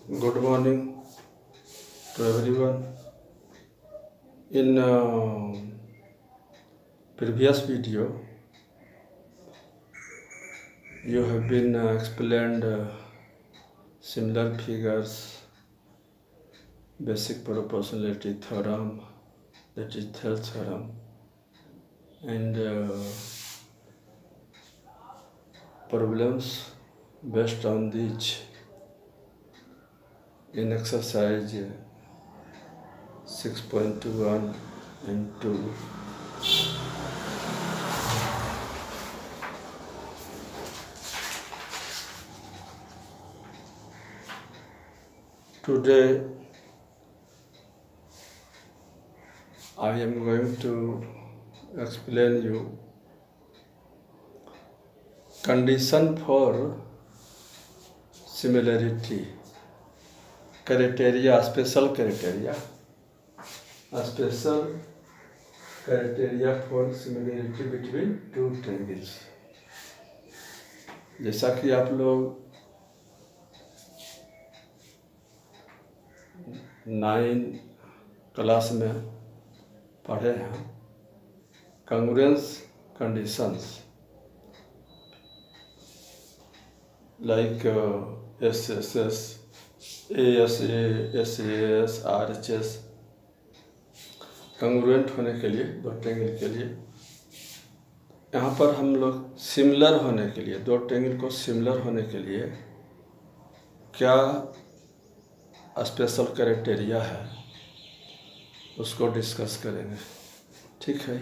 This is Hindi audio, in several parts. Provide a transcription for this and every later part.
Good morning to everyone. In previous video, you have been explained similar figures, basic proportionality theorem, that is third theorem, and problems based on these in exercise 6.21 and 2. Today I am going to explain you condition for similarity, criteria, special criteria for similarity between two triangles. जैसा कि आप लोग 9 क्लास में पढ़े हैं, congruence conditions like SSS, ASA, SAS, RHS congruent होने के लिए, दो ट्रायंगल के लिए। यहाँ पर हम लोग सिमिलर होने के लिए, दो ट्रायंगल को सिमिलर होने के लिए क्या स्पेशल क्राइटेरिया है उसको डिस्कस करेंगे। ठीक है,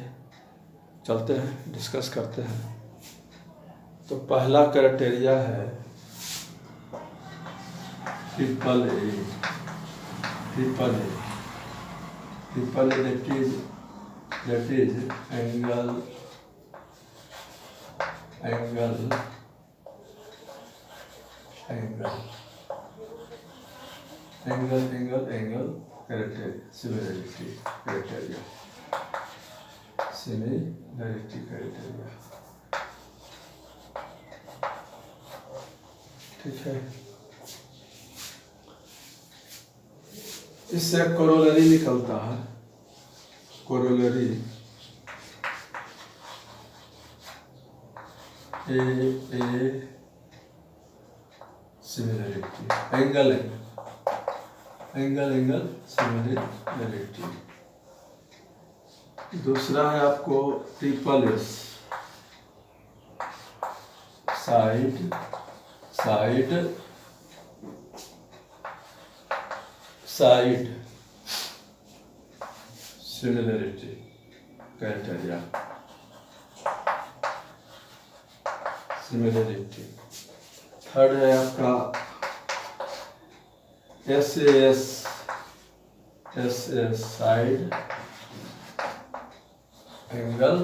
चलते हैं, डिस्कस करते हैं। तो पहला क्राइटेरिया है triple A that is angle criteria, similarity criteria. ठीक है, इससे कोरोलरी निकलता है। कोरोलरी ए सिमिलरिटी, एंगल सिमिलरिटी। दूसरा है आपको triple S, side similarity criteria, similarity. Third है आपका SAS side angle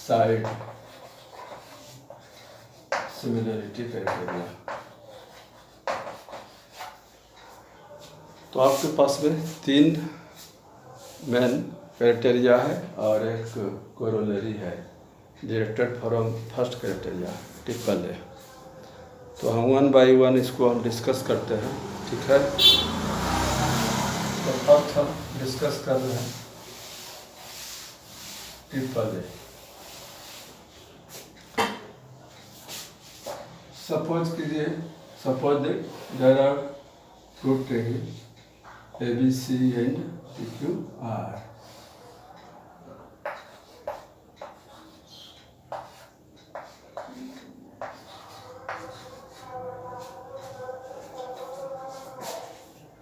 side similarity criteria. तो आपके पास में 3 मेन क्राइटेरिया है और एक कोरोलरी है directed from first criteria triple A. तो हम 1 बाय 1 इसको हम डिस्कस करते हैं। ठीक है, तो फर्स्ट हम डिस्कस कर रहे हैं triple A. Suppose that there are 2 triangle ABC and PQR.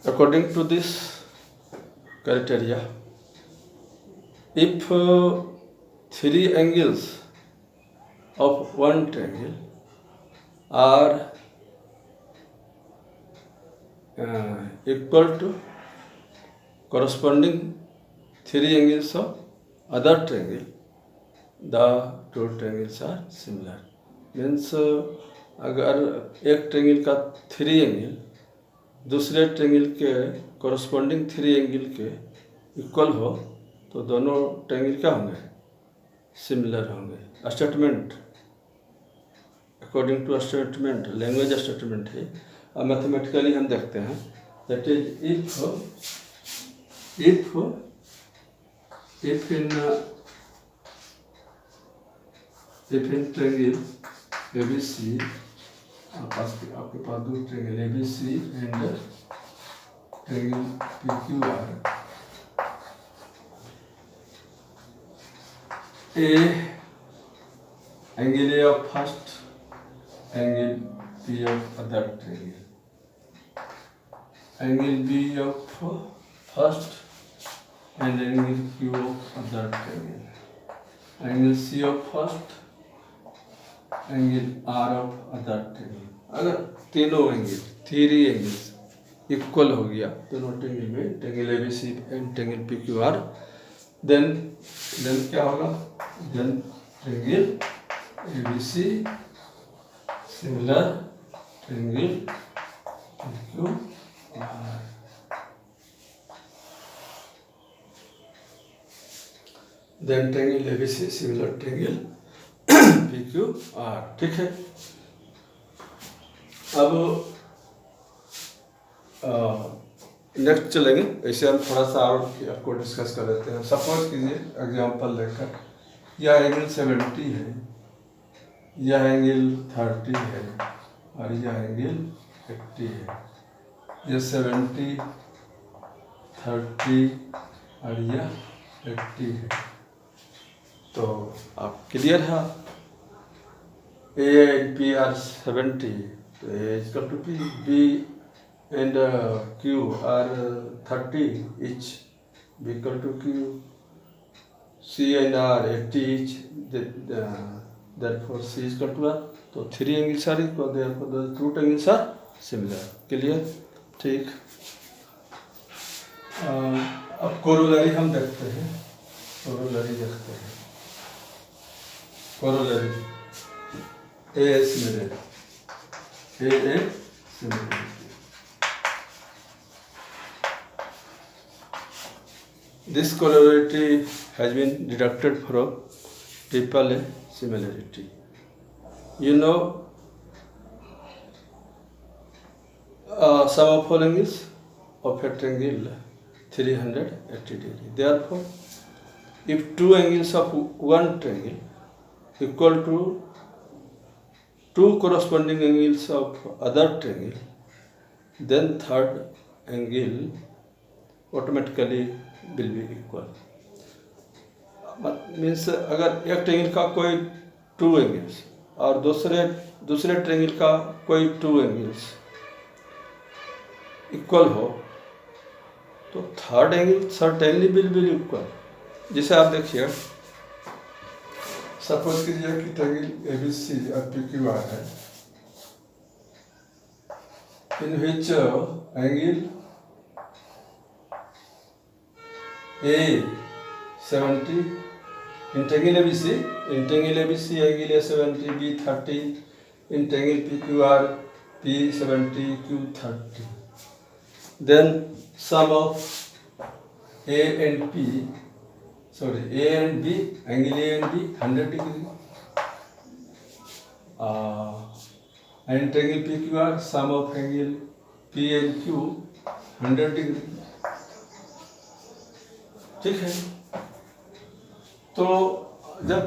According to this criteria, if 3 angles of one triangle are equal to corresponding 3 angles of other triangle, the 2 triangles are similar. Means अगर एक ट्रायंगल का 3 एंगल दूसरे ट्रायंगल के corresponding 3 एंगल के इक्वल हो तो दोनों ट्रायंगल क्या होंगे, सिमिलर होंगे। Statement according to statement, language statement है। अब मैथमेटिकली हम देखते हैं, that is if in triangle ABC, आपके पास दो triangle ABC and triangle PQR, A angle A of first, angle B of other triangle, angle B of first and angle Q of other triangle, angle C of first, angle R of other triangle। अगर तीनों एंगल, थ्री एंगल्स इक्वल हो गया दोनों ट्रायंगल में, triangle ABC and triangle PQR, then क्या होगा, then triangle ABC similar triangle PQR, then triangle ABC similar triangle PQR। ठीक है। अब नेक्स्ट चलेंगे, ऐसे हम थोड़ा सा और आपको डिस्कस कर लेते हैं। सपोज कीजिए एग्जांपल लेकर, यह एंगल 70 है, यह एंगल 30 है और यह एंगल 80 है। यह 70, 30 और यह 80 है। तो आप क्लियर है, A and P are 70, तो A is equal to P, B and Q are 30 each, B equal to Q, C and R 80 each, therefore C is equal to R। तो three angles are equal, therefore the two angles are similar। Clear? ठीक। अब कोरोलरी हम देखते हैं, कोरोलरी देखते हैं। Corollary A similarity, A similarity। This corollary has been deducted from triple A similarity। You know, sum of all angles of a triangle 380 degree। Therefore, if two angles of one triangle equal to two corresponding angles of other triangle, then third angle automatically will be equal। Means अगर एक ट्रायंगल का कोई टू एंगल्स और दूसरे ट्रायंगल का कोई टू एंगल्स इक्वल हो, तो third angle certainly will B equal. जैसे आप देखिए, सपोज कीजिए कि ट्रायंगल ABC और PQR है, इन which angle A 70, in triangle ABC angle A 70, B 30, in triangle PQR P 70, Q 30, then sum of A and B, angle A and B 100 degree, and triangle PQR sum of angle P and Q 100 degree। ठीक है। तो जब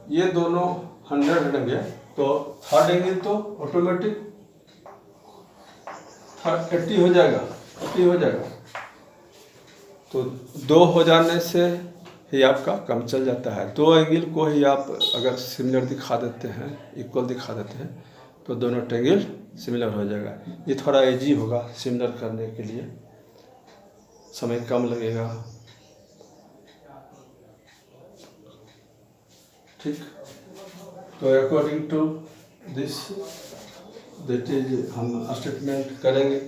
ये दोनों 100 हटेंगे तो थर्ड एंगल तो ऑटोमेटिक 80 हो जाएगा, 80 हो जाएगा। तो दो हो जाने से ही आपका कम चल जाता है। दो एंगल को ही आप अगर सिमिलर दिखा देते हैं, इक्वल दिखा देते हैं, तो दोनों ट्रायंगल सिमिलर हो जाएगा। ये थोड़ा इजी होगा सिमिलर करने के लिए, समय कम लगेगा। ठीक। तो according to this, that is हम स्टेटमेंट करेंगे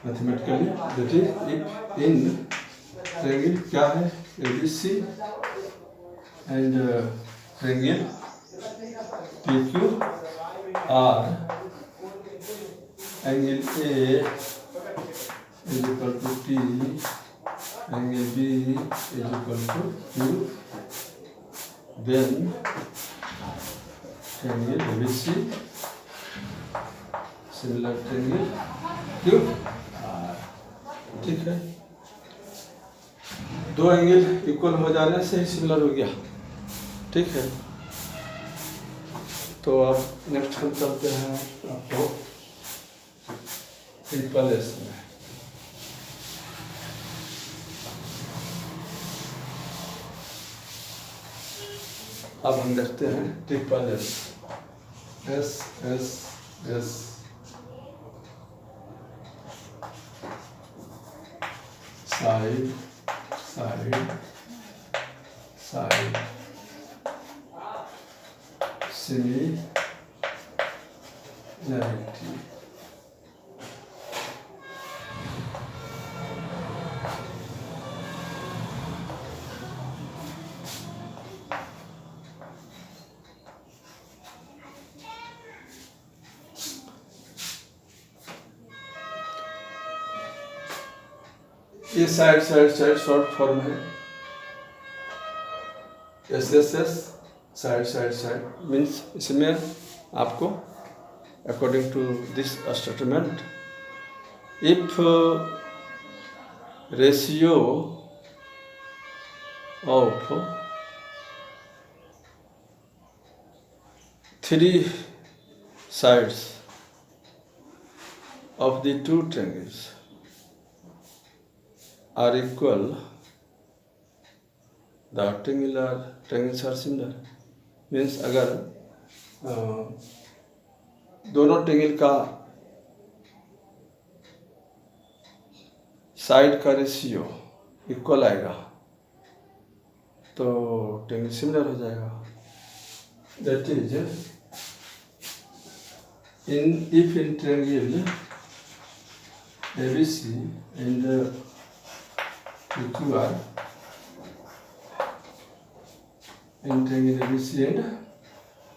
mathematically. That is if in triangle क्या है, ABC and triangle PQR, angle A is equal to P, angle B is equal to Q, then triangle ABC similar triangle Q R. ठीक है, दो एंगल इक्वल हो जाने से ही सिमिलर हो गया। ठीक है, तो अब नेक्स्ट हम चलते हैं आपको ट्रिपल एस में। अब हम देखते हैं triple S, S S S side side side similarity. ये side side side short form है। S S S side side side means इसमें आपको according to this statement, if ratio of three sides of the two triangles are equal, the triangles are similar। Means अगर दोनों ट्रायंगल का साइड का रेशियो इक्वल आएगा तो ट्रायंगल सिमिलर हो जाएगा। That is if in triangle ABC and PQR, in triangle ABC and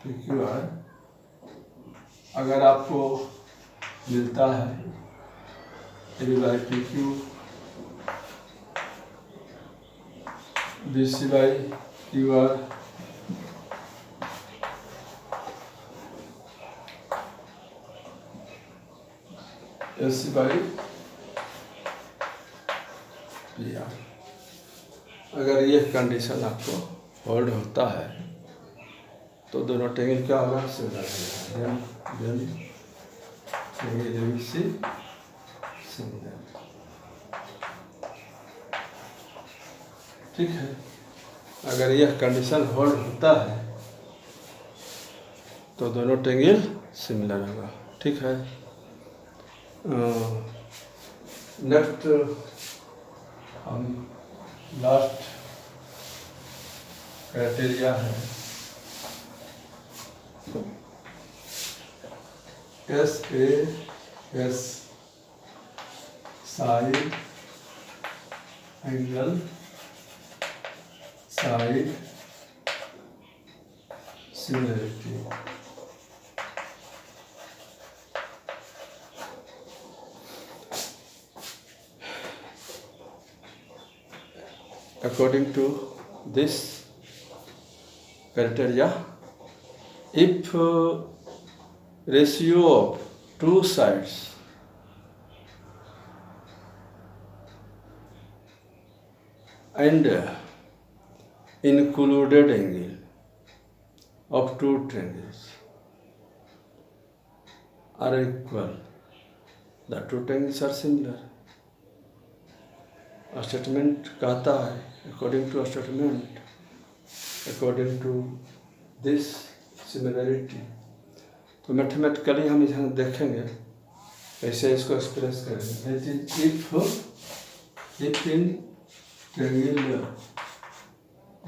PQR, अगर आपको मिलता है AB by PQ, BC by QR, AC by PR, अगर ये कंडीशन आपको होल्ड होता है तो दोनों ट्रायंगल क्या होगा, सिमिलर सिमिलर। ठीक है, अगर यह कंडीशन होल्ड होता है तो दोनों ट्रायंगल सिमिलर होगा। ठीक है, नेक्स्ट हम लास्ट क्राइटेरिया है SAS side angle side similarity. According to this criteria, if ratio of two sides and included angle of two triangles are equal, the two triangles are similar। Statement कहता है according to statement, according to this similarity. तो मैथमेटिकली हम यहाँ देखेंगे कैसे इसको एक्सप्रेस करेंगे। If in triangle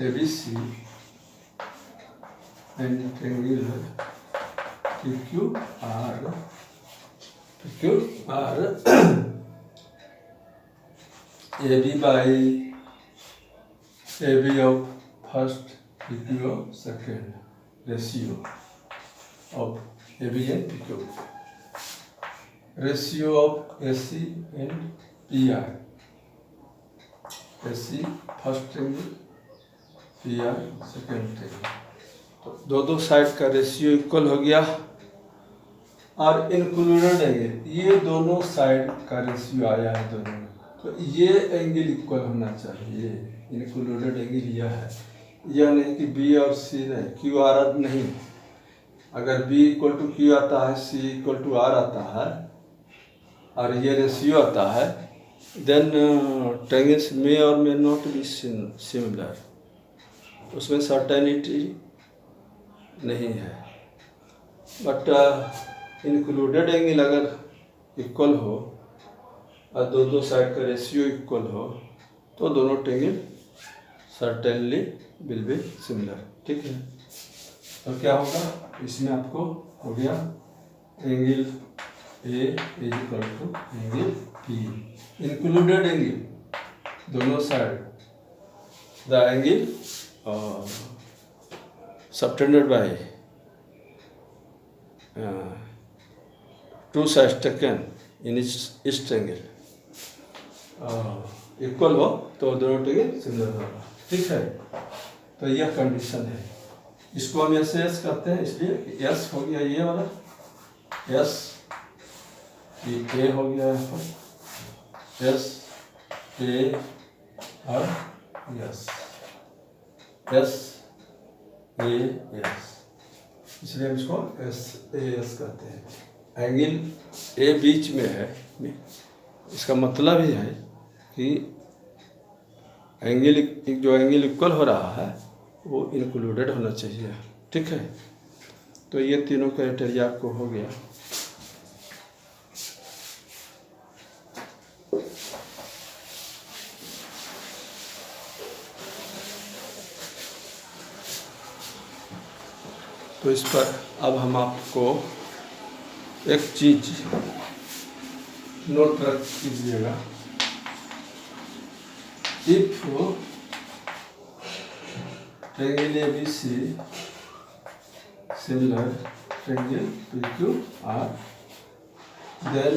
ABC and triangle PQR AB by AB of first, PQ of second, ratio of AB and PQ, ratio of AC and PR, AC first triangle, PR second triangle, तो दो साइड का रेशियो इक्वल हो गया। और इंक्लूडेड एंगल, ये दोनों साइड का रेशियो आया है दोनों में, तो ये एंगल इक्वल होना चाहिए। इंक्लूडेड एंगल यह है, यह नहीं कि बी और सी नहीं, क्यू आर नहीं। अगर बी इक्वल टू क्यू आता है, सी इक्वल टू आर आता है और ये रेशियो आता है, देन ट्रायंगल्स मे और मे नॉट बी सिमिलर, उसमें सर्टेनिटी नहीं है। बट इंक्लूडेड एंगल अगर इक्वल हो और दो साइड का रेशियो इक्वल हो तो दोनों triangle certainly will be similar. ठीक है, तो क्या होगा इसमें आपको हो गया angle A is equal to angle P. Included angle दोनों side, the angle subtended by two sides taken in इस ट्रायंगल इक्वल हो तो दोनों ट्रायंगल सिमिलर होगा। ठीक है, तो यह कंडीशन है। इसको हम ऐसे एस करते हैं, इसलिए एस हो गया ये वाला एस, ये ए हो गया यहाँ पर एस ए और एस, एस ए एस, इसलिए हम इसको एस ए एस करते हैं। एंगल ए बीच में है, इसका मतलब ही है कि एंगल जो एंगल इक्वल हो रहा है वो इंक्लूडेड होना चाहिए। ठीक है, तो ये तीनों क्राइटेरिया आपको हो गया। तो इस पर अब हम आपको एक चीज नोट रख कीजिएगा, if triangle ABC similar triangle PQR, then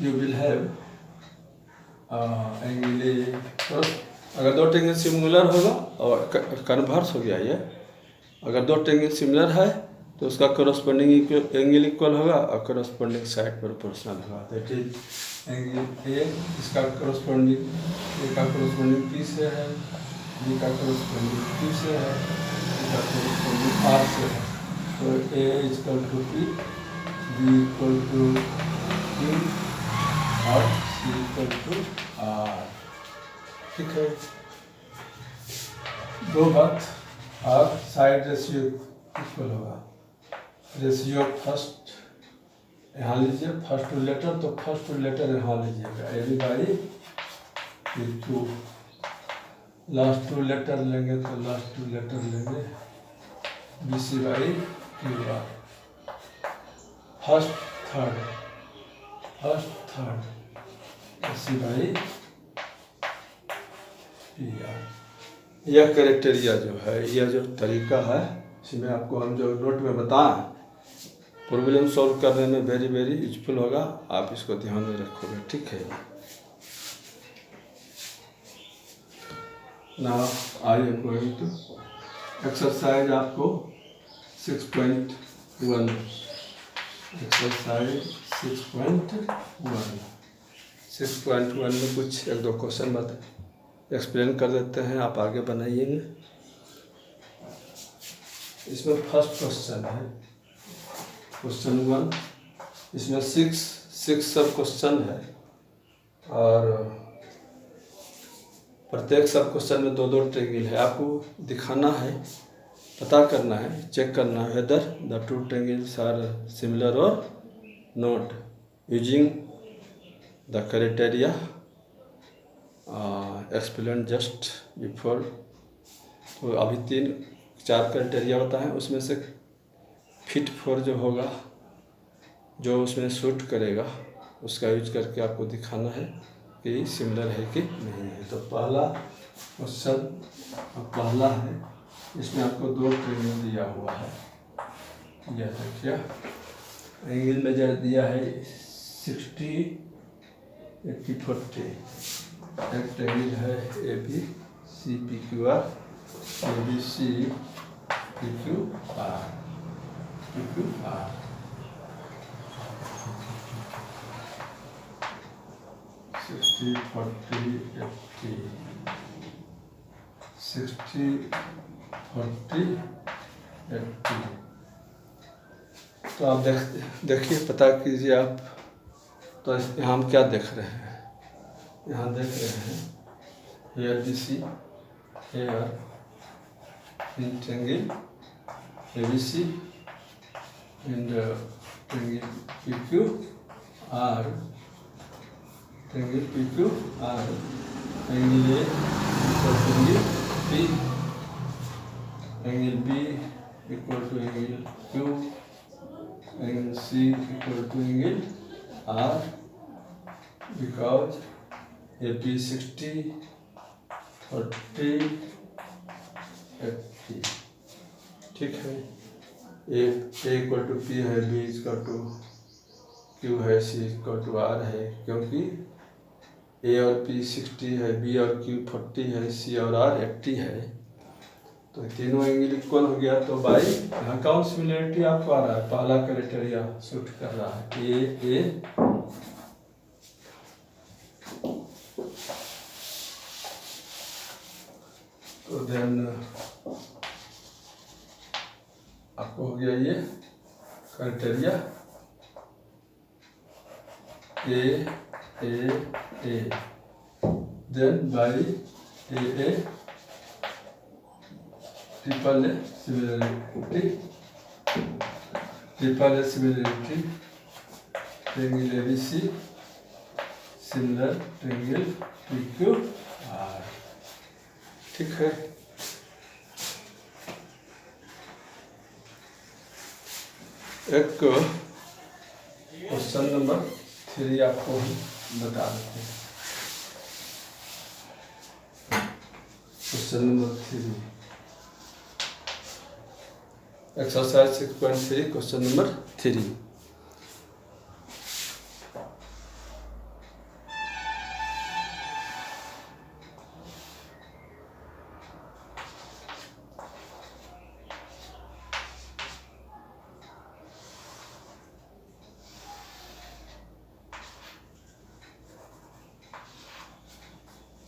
you will have angle A। अगर दो ट्रायंगल सिमिलर होगा और कन्वर्स हो गया ये, अगर दो ट्रायंगल सिमिलर है तो उसका करस्पॉन्डिंग एंगल इक्वल होगा और करस्पॉन्डिंग साइड प्रोपोर्शनल होगा। दैट इज एंगल ए, इसका करस्पॉन्डिंग ए का करस्पॉन्डिंग पी से है, बी का करस्पॉन्डिंग क्यू से है, बी का करस्पॉन्डिंग आर से है। तो A equal to P, B equal to Q और सी इक्वल टू आर। ठीक है, दो बात, और साइड रेशियो इक्वल होगा। रेशियो फर्स्ट यहाँ लीजिए, फर्स्ट टू लेटर, तो फर्स्ट टू लेटर यहाँ लीजिएगा A B by two, last two letter लेंगे तो लास्ट टू लेटर लेंगे B C by Q R. First third A C by P R. यह क्राइटेरिया जो है, यह जो तरीका है, इसमें आपको हम जो नोट में बताएं, प्रॉब्लम सॉल्व करने में वेरी वेरी यूजफुल होगा। आप इसको ध्यान में रखोगे। ठीक है, now I am going to exercise आपको 6.1, एक्सरसाइज 6.1 में कुछ एक दो क्वेश्चन एक्सप्लेन कर देते हैं, आप आगे बनाइएंगे। इसमें फर्स्ट क्वेश्चन है क्वेश्चन 1, इसमें सिक्स सब क्वेश्चन है और प्रत्येक सब क्वेश्चन में दो ट्रायंगल है। आपको दिखाना है, पता करना है, चेक करना है whether the two triangles are similar और not using the criteria explain just before. तो अभी 3-4 क्राइटेरिया होता है, उसमें से फिट फॉर जो होगा, जो उसमें सूट करेगा, उसका यूज करके आपको दिखाना है कि सिमिलर है कि नहीं है। तो पहला क्वेश्चन पहला है, इसमें आपको दो ट्रायंगल दिया हुआ है। यह देखिए एंगल मेजर दिया है 60, 80, 40। एक ट्रायंगल है A B C P Q R, A B C P Q R, P Q R. 60, 40, 80, 60, 40, 80। तो आप देखिए, पता कीजिए आप। तो यहाँ हम क्या देख रहे हैं? यहाँ देख रहे हैं here B C, here in triangle A B C and triangle P Q R, triangle P Q R, angle A equal to angle P, angle B equal to angle Q, angle C equal to angle R, because A P 60, 40, 80। ठीक है, ए इक्वल टू पी है, बी इक्वल टू क्यू है, सी इक्वल टू आर है, क्योंकि ए और पी 60 है, बी और क्यू 40 है, सी और आर 80 है। तो तीनों एंगल इक्वल हो गया। तो बाई यहाँ कौन सिमिलरिटी आपको आ रहा है? पहला क्राइटेरिया सूट कर रहा है, ए तो देन आपको हो गया ये criteria A, then by A triple A similarity, triple A similarity, triangle A B C similar triangle P Q R. ठीक है, एक क्वेश्चन नंबर 3 आपको हम बता देते हैं। Question number 3, exercise 6.3, question number 3।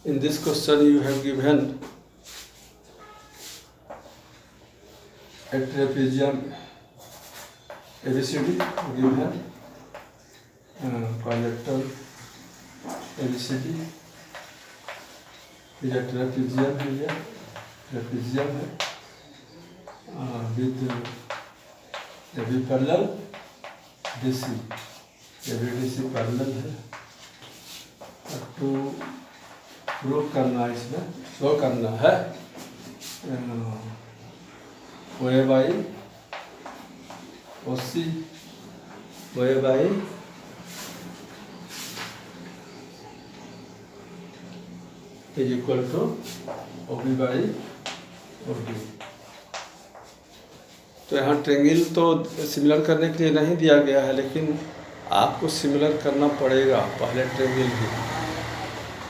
In this question you have given a trapezium ABCD, given quadrilateral ABCD, ये trapezium है, ये trapezium है with AB parallel DC, ABDC parallel है। तो प्रूव करना है, इसमें शो करना है O A by O C, O A by is equal to O B by O D. तो यहाँ ट्रायंगल तो सिमिलर करने के लिए नहीं दिया गया है, लेकिन आपको सिमिलर करना पड़ेगा पहले ट्रायंगल की।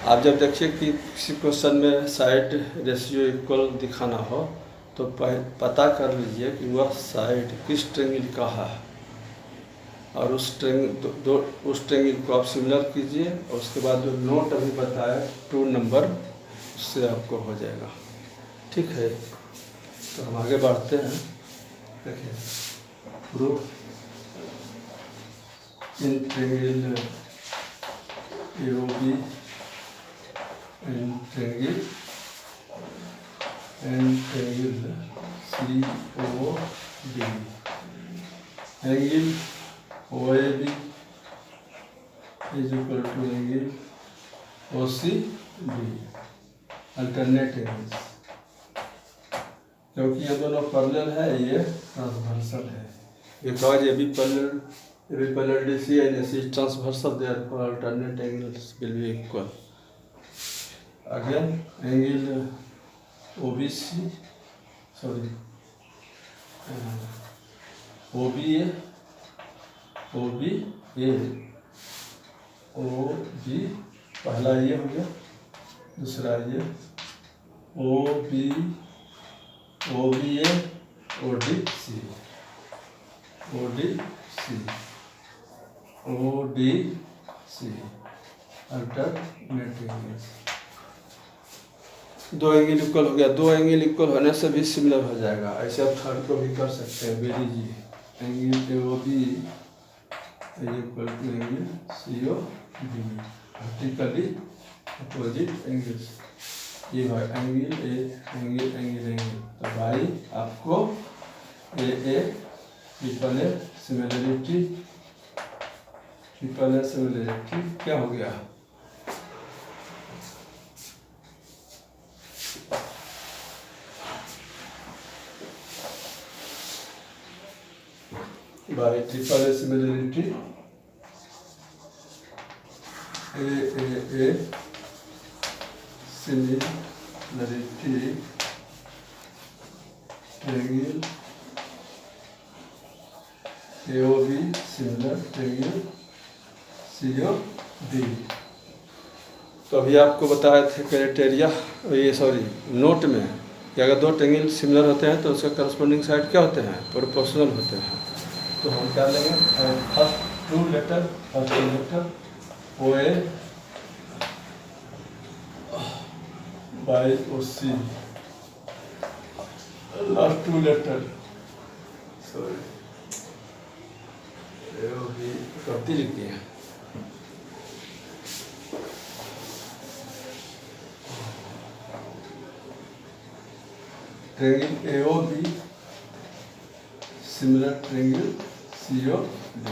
आप जब देखिए कि किसी क्वेश्चन में साइड रेशियो इक्वल दिखाना हो, तो पता कर लीजिए कि वह साइड किस ट्रायंगल का है, और उस ट्रायंगल को आप सिमिलर कीजिए, और उसके बाद जो नोट अभी बताया 2 नंबर, उससे आपको हो जाएगा। ठीक है, तो हम आगे बढ़ते हैं। देखिए, proof in triangle AOB and triangle COD, angle OAB is equal to angle OCB, alternate angles। क्योंकि ये दोनों पैरेलल है, ये ट्रांसवर्सल है, बिकॉज ये भी parallel DC and AC is transversal, therefore alternate angles will be equal। Again, angle OBC, sorry, OBA, OB, पहला ये हो गया, दूसरा ये OBA ODC, ODC alternate angles. दो एंगल इक्वल हो गया, दो एंगल इक्वल होने से भी सिमिलर हो जाएगा। ऐसे आप थर्ड को भी कर सकते हैं। बेरीजी angle AOB equal to angle COD, vertically opposite angles. ये भाई एंगल ए एंगल तो भाई आपको ए ट्रिपल ए सिमिलरिटी क्या हो गया? By triple A similarity A similarity triangle AOB similar triangle COD। तो अभी आपको बताए थे क्राइटेरिया, ये सॉरी नोट में, कि अगर दो ट्रायंगल सिमिलर होते हैं तो उसका करस्पॉन्डिंग साइड क्या होते हैं? प्रोपोर्शनल होते हैं। तो हम क्या लेंगे? First two letter OA by OC, last two letter sorry AOB करती लिखती है। Triangle AOB similar triangle COD।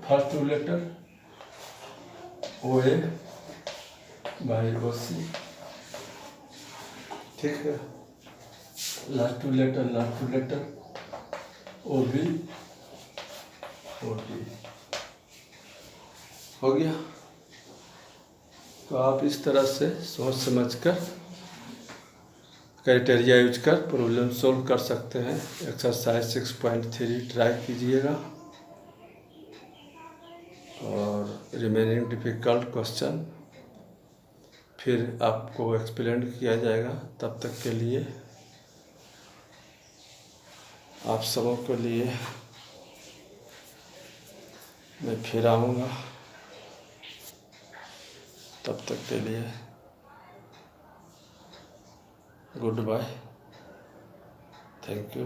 First two letter OA by OC, ठीक है। Last two letter OB OD हो गया। तो आप इस तरह से सोच समझकर क्राइटेरिया यूज कर प्रॉब्लम सोल्व कर सकते हैं। एक्सरसाइज 6.3 ट्राई कीजिएगा और रिमेनिंग डिफ़िकल्ट क्वेश्चन फिर आपको एक्सप्लेन किया जाएगा। तब तक के लिए आप सबों के लिए मैं फिर आऊँगा। तब तक के लिए गुड बाय, थैंक यू।